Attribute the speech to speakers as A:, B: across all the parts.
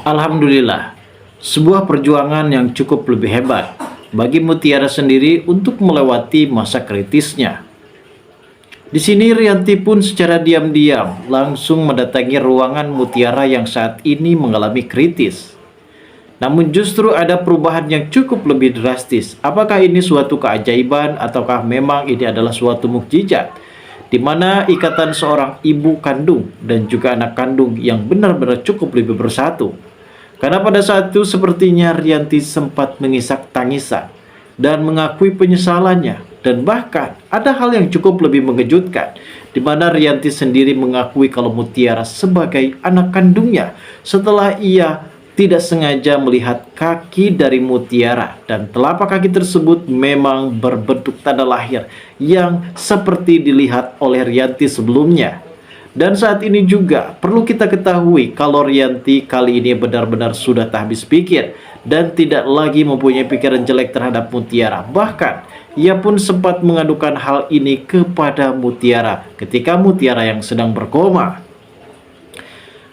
A: Alhamdulillah, sebuah perjuangan yang cukup lebih hebat bagi Mutiara sendiri untuk melewati masa kritisnya. Di sini Rianti pun secara diam-diam langsung mendatangi ruangan Mutiara yang saat ini mengalami kritis. Namun justru ada perubahan yang cukup lebih drastis. Apakah ini suatu keajaiban ataukah memang ini adalah suatu mukjizat? Di mana ikatan seorang ibu kandung dan juga anak kandung yang benar-benar cukup lebih bersatu. Karena pada saat itu sepertinya Rianti sempat mengisak tangisan dan mengakui penyesalannya. Dan bahkan ada hal yang cukup lebih mengejutkan, di mana Rianti sendiri mengakui kalau Mutiara sebagai anak kandungnya setelah ia tidak sengaja melihat kaki dari Mutiara, dan telapak kaki tersebut memang berbentuk tanda lahir yang seperti dilihat oleh Rianti sebelumnya. Dan saat ini juga perlu kita ketahui kalau Rianti kali ini benar-benar sudah tak habis pikir dan tidak lagi mempunyai pikiran jelek terhadap Mutiara. Bahkan ia pun sempat mengadukan hal ini kepada Mutiara ketika Mutiara yang sedang berkoma.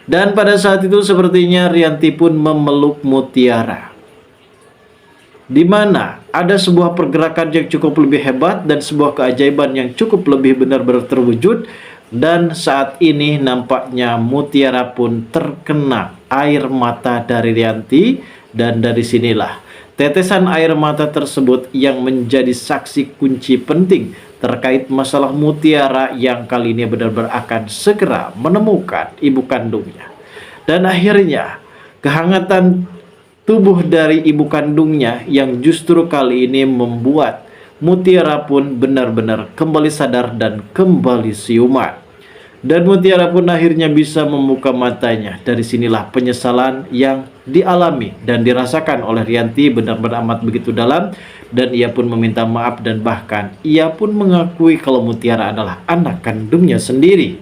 A: Dan pada saat itu sepertinya Rianti pun memeluk Mutiara, di mana ada sebuah pergerakan yang cukup lebih hebat dan sebuah keajaiban yang cukup lebih benar-benar terwujud. Dan saat ini nampaknya Mutiara pun terkena air mata dari Rianti, dan dari sinilah tetesan air mata tersebut yang menjadi saksi kunci penting terkait masalah Mutiara yang kali ini benar-benar akan segera menemukan ibu kandungnya. Dan akhirnya kehangatan tubuh dari ibu kandungnya yang justru kali ini membuat Mutiara pun benar-benar kembali sadar dan kembali siuman. Dan Mutiara pun akhirnya bisa membuka matanya. Dari sinilah penyesalan yang dialami dan dirasakan oleh Rianti benar-benar amat begitu dalam. Dan ia pun meminta maaf dan bahkan ia pun mengakui kalau Mutiara adalah anak kandungnya sendiri.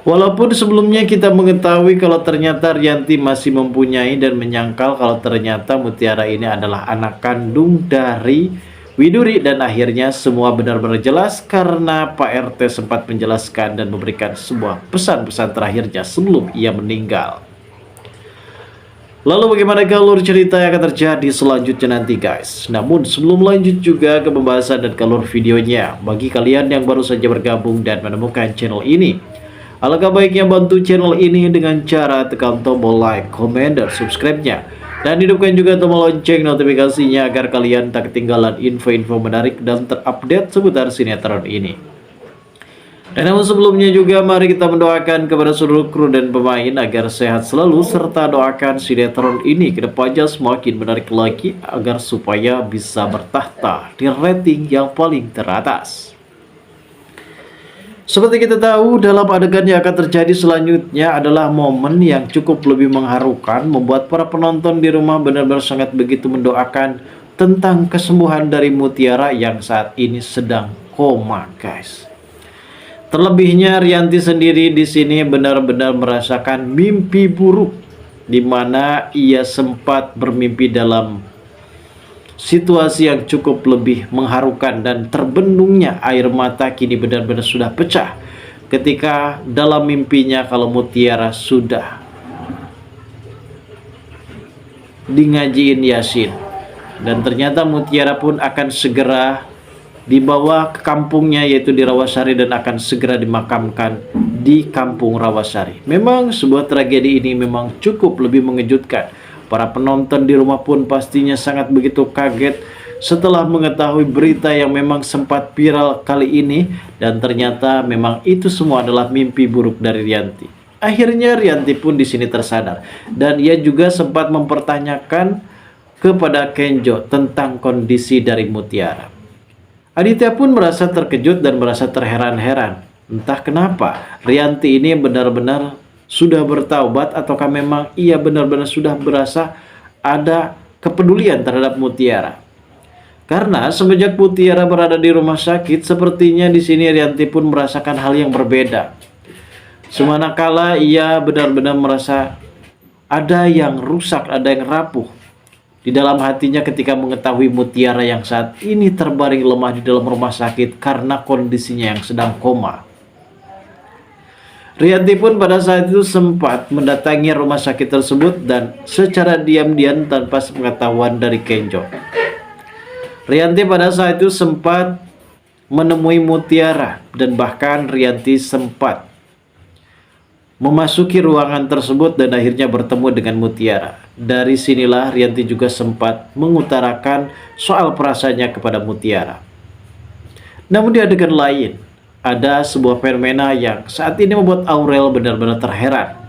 A: Walaupun sebelumnya kita mengetahui kalau ternyata Rianti masih mempunyai dan menyangkal kalau ternyata Mutiara ini adalah anak kandung dari Widuri, dan akhirnya semua benar-benar jelas karena Pak RT sempat menjelaskan dan memberikan sebuah pesan-pesan terakhirnya sebelum ia meninggal. Lalu bagaimana alur cerita yang akan terjadi selanjutnya nanti guys? Namun sebelum lanjut juga ke pembahasan dan alur videonya, bagi kalian yang baru saja bergabung dan menemukan channel ini, alangkah baiknya bantu channel ini dengan cara tekan tombol like, komen, dan subscribe-nya. Dan hidupkan juga tombol lonceng notifikasinya agar kalian tak ketinggalan info-info menarik dan terupdate seputar sinetron ini. Dan namun sebelumnya juga mari kita mendoakan kepada seluruh kru dan pemain agar sehat selalu, serta doakan sinetron ini ke depannya semakin menarik lagi agar supaya bisa bertahta di rating yang paling teratas. Seperti kita tahu, dalam adegan yang akan terjadi selanjutnya adalah momen yang cukup lebih mengharukan, membuat para penonton di rumah benar-benar sangat begitu mendoakan tentang kesembuhan dari Mutiara yang saat ini sedang koma, guys. Terlebihnya Rianti sendiri di sini benar-benar merasakan mimpi buruk, di mana ia sempat bermimpi dalam situasi yang cukup lebih mengharukan, dan terbendungnya air mata kini benar-benar sudah pecah ketika dalam mimpinya kalau Mutiara sudah di ngajiin Yasin. Dan ternyata Mutiara pun akan segera dibawa ke kampungnya, yaitu di Rawasari, dan akan segera dimakamkan di kampung Rawasari. Memang sebuah tragedi ini memang cukup lebih mengejutkan. Para penonton di rumah pun pastinya sangat begitu kaget setelah mengetahui berita yang memang sempat viral kali ini, dan ternyata memang itu semua adalah mimpi buruk dari Rianti. Akhirnya Rianti pun di sini tersadar, dan ia juga sempat mempertanyakan kepada Kenjo tentang kondisi dari Mutiara. Aditya pun merasa terkejut dan merasa terheran-heran. Entah kenapa Rianti ini benar-benar sudah bertaubat, ataukah memang ia benar-benar sudah berasa ada kepedulian terhadap Mutiara. Karena semenjak Mutiara berada di rumah sakit, sepertinya di sini Rianti pun merasakan hal yang berbeda. Semanakala ia benar-benar merasa ada yang rusak, ada yang rapuh di dalam hatinya ketika mengetahui Mutiara yang saat ini terbaring lemah di dalam rumah sakit karena kondisinya yang sedang koma. Rianti pun pada saat itu sempat mendatangi rumah sakit tersebut dan secara diam-diam tanpa sepengetahuan dari Kenjo. Rianti pada saat itu sempat menemui Mutiara dan bahkan Rianti sempat memasuki ruangan tersebut dan akhirnya bertemu dengan Mutiara. Dari sinilah Rianti juga sempat mengutarakan soal perasaannya kepada Mutiara. Namun di adegan lain, ada sebuah fenomena yang saat ini membuat Aurel benar-benar terheran.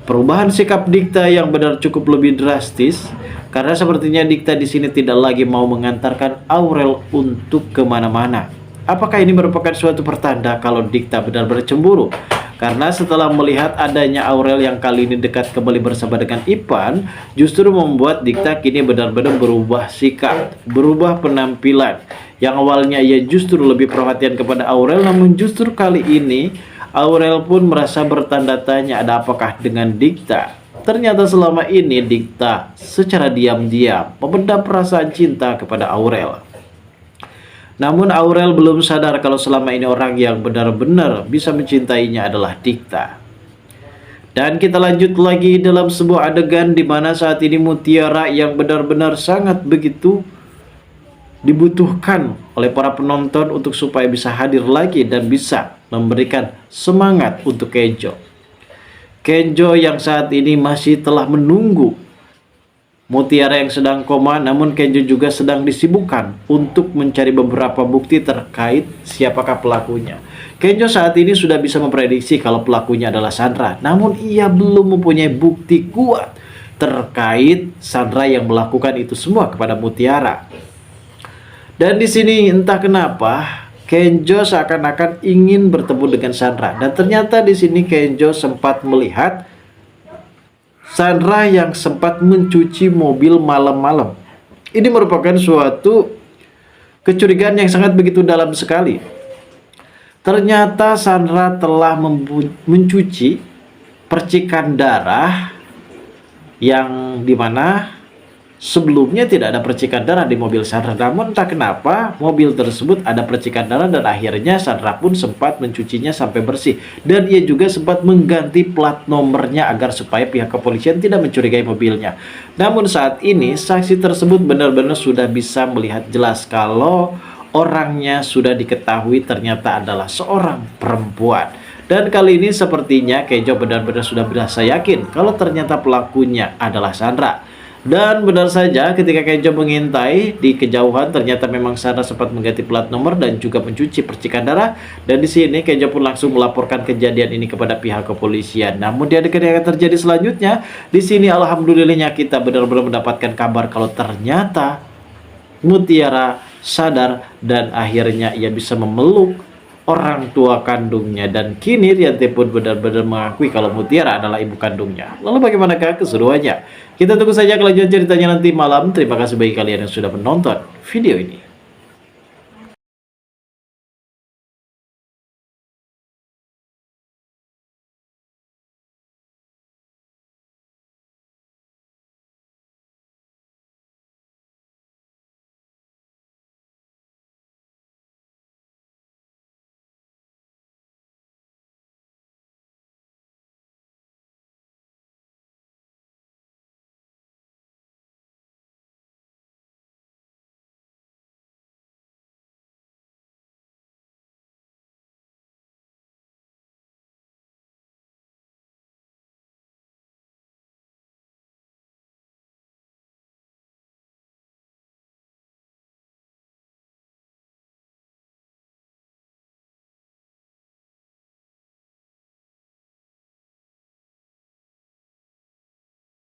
A: Perubahan sikap Dikta yang benar cukup lebih drastis, karena sepertinya Dikta di sini tidak lagi mau mengantarkan Aurel untuk kemana-mana. Apakah ini merupakan suatu pertanda kalau Dikta benar-benar cemburu? Karena setelah melihat adanya Aurel yang kali ini dekat kembali bersama dengan Ipan, justru membuat Dikta kini benar-benar berubah sikap, berubah penampilan. Yang awalnya ia justru lebih perhatian kepada Aurel, namun justru kali ini Aurel pun merasa bertanda tanya ada apakah dengan Dikta. Ternyata selama ini Dikta secara diam-diam memendam perasaan cinta kepada Aurel. Namun Aurel belum sadar kalau selama ini orang yang benar-benar bisa mencintainya adalah Dikta. Dan kita lanjut lagi dalam sebuah adegan di mana saat ini Mutiara yang benar-benar sangat begitu dibutuhkan oleh para penonton untuk supaya bisa hadir lagi dan bisa memberikan semangat untuk Kenjo. Kenjo yang saat ini masih telah menunggu Mutiara yang sedang koma, namun Kenjo juga sedang disibukkan untuk mencari beberapa bukti terkait siapakah pelakunya. Kenjo saat ini sudah bisa memprediksi kalau pelakunya adalah Sandra, namun ia belum mempunyai bukti kuat terkait Sandra yang melakukan itu semua kepada Mutiara. Dan di sini entah kenapa Kenjo seakan-akan ingin bertemu dengan Sandra, dan ternyata di sini Kenjo sempat melihat Sandra yang sempat mencuci mobil malam-malam. Ini merupakan suatu kecurigaan yang sangat begitu dalam sekali. Ternyata Sandra telah mencuci percikan darah yang dimana sebelumnya tidak ada percikan darah di mobil Sandra. Namun entah kenapa mobil tersebut ada percikan darah dan akhirnya Sandra pun sempat mencucinya sampai bersih. Dan ia juga sempat mengganti plat nomornya agar supaya pihak kepolisian tidak mencurigai mobilnya. Namun saat ini saksi tersebut benar-benar sudah bisa melihat jelas kalau orangnya sudah diketahui ternyata adalah seorang perempuan. Dan kali ini sepertinya Kenjo benar-benar sudah berasa yakin kalau ternyata pelakunya adalah Sandra. Dan benar saja ketika Kenjo mengintai di kejauhan ternyata memang Sandra sempat mengganti plat nomor dan juga mencuci percikan darah. Dan di sini Kenjo pun langsung melaporkan kejadian ini kepada pihak kepolisian. Namun di adegan yang akan terjadi selanjutnya, di sini alhamdulillahnya kita benar-benar mendapatkan kabar kalau ternyata Mutiara sadar dan akhirnya ia bisa memeluk orang tua kandungnya, dan kini Rianti pun benar-benar mengakui kalau Mutiara adalah ibu kandungnya. Lalu bagaimanakah keseruannya? Kita tunggu saja kelanjutan ceritanya nanti malam. Terima kasih bagi kalian yang sudah menonton video ini.